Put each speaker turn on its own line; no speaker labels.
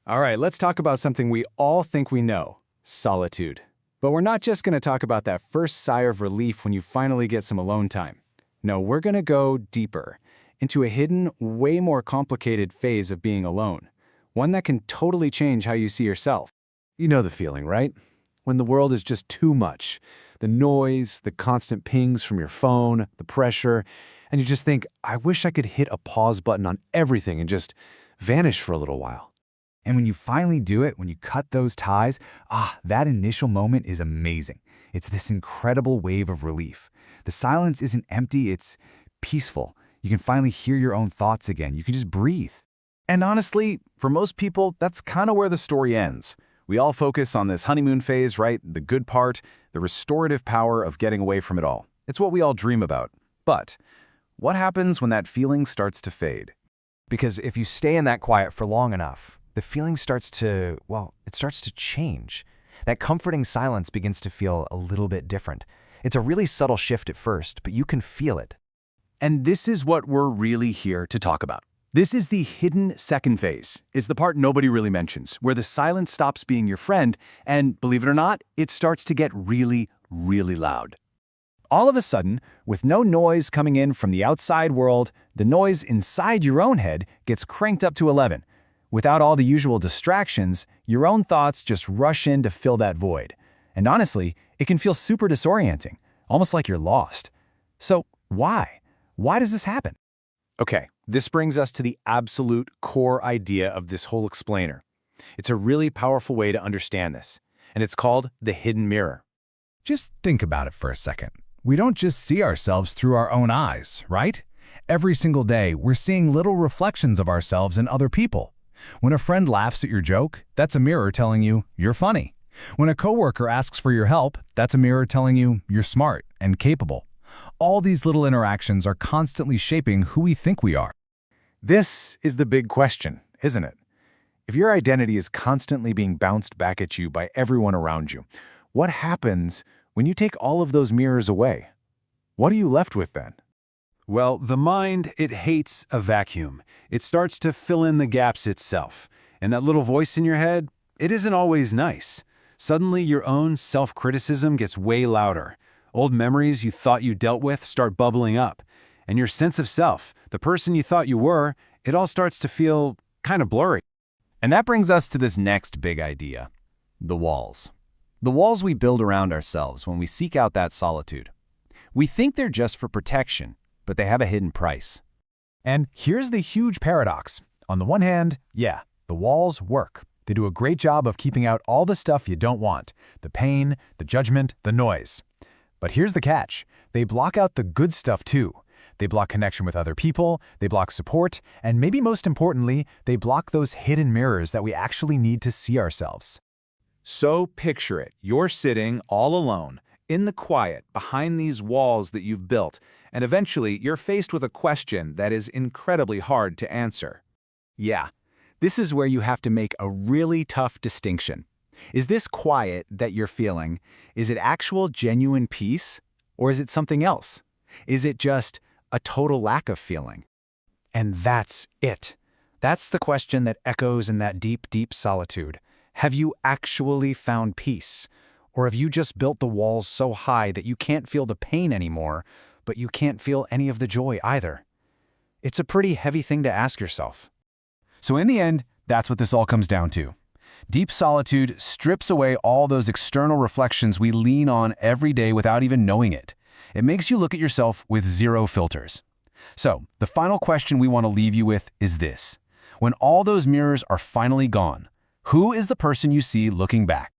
All right, let's talk about something we all think we know, solitude. But we're not just going to talk about that first sigh of relief when you finally get some alone time. No, we're going to go deeper, into a hidden, way more complicated phase of being alone. One that can totally change how you see yourself.
You know the feeling, right? When the world is just too much. The noise, the constant pings from your phone, the pressure, and you just think, I wish I could hit a pause button on everything and just vanish for a little while.
And when you finally do it, when you cut those ties, that initial moment is amazing. It's this incredible wave of relief. The silence isn't empty, it's peaceful. You can finally hear your own thoughts again. You can just breathe.
And honestly, for most people, that's kind of where the story ends. We all focus on this honeymoon phase, right? The good part, the restorative power of getting away from it all. It's what we all dream about. But what happens when that feeling starts to fade?
Because if you stay in that quiet for long enough, the feeling starts to change. That comforting silence begins to feel a little bit different. It's a really subtle shift at first, but you can feel it.
And this is what we're really here to talk about. This is the hidden second phase. It's the part nobody really mentions, where the silence stops being your friend, and believe it or not, it starts to get really, really loud.
All of a sudden, with no noise coming in from the outside world, the noise inside your own head gets cranked up to 11. Without all the usual distractions, your own thoughts just rush in to fill that void. And honestly, it can feel super disorienting, almost like you're lost. So why? Why does this happen?
Okay, this brings us to the absolute core idea of this whole explainer. It's a really powerful way to understand this, and it's called the hidden mirror.
Just think about it for a second. We don't just see ourselves through our own eyes, right? Every single day, we're seeing little reflections of ourselves in other people. When a friend laughs at your joke, that's a mirror telling you you're funny. When a coworker asks for your help, that's a mirror telling you you're smart and capable. All these little interactions are constantly shaping who we think we are.
This is the big question, isn't it? If your identity is constantly being bounced back at you by everyone around you, what happens when you take all of those mirrors away? What are you left with then?
Well, the mind, it hates a vacuum. It starts to fill in the gaps itself. And that little voice in your head, it isn't always nice. Suddenly, your own self-criticism gets way louder. Old memories you thought you dealt with start bubbling up. And your sense of self, the person you thought you were, it all starts to feel kind of blurry.
And that brings us to this next big idea, the walls. The walls we build around ourselves when we seek out that solitude. We think they're just for protection, but they have a hidden price.
And here's the huge paradox. On the one hand, yeah, the walls work. They do a great job of keeping out all the stuff you don't want, the pain, the judgment, the noise. But here's the catch. They block out the good stuff too. They block connection with other people, they block support, and maybe most importantly, they block those hidden mirrors that we actually need to see ourselves.
So picture it. You're sitting all alone, in the quiet, behind these walls that you've built, and eventually you're faced with a question that is incredibly hard to answer.
Yeah, this is where you have to make a really tough distinction. Is this quiet that you're feeling, is it actual genuine peace, or is it something else? Is it just a total lack of feeling? And that's it. That's the question that echoes in that deep, deep solitude. Have you actually found peace? Or have you just built the walls so high that you can't feel the pain anymore, but you can't feel any of the joy either? It's a pretty heavy thing to ask yourself. So in the end, that's what this all comes down to. Deep solitude strips away all those external reflections we lean on every day without even knowing it. It makes you look at yourself with zero filters. So, the final question we want to leave you with is this. When all those mirrors are finally gone, who is the person you see looking back?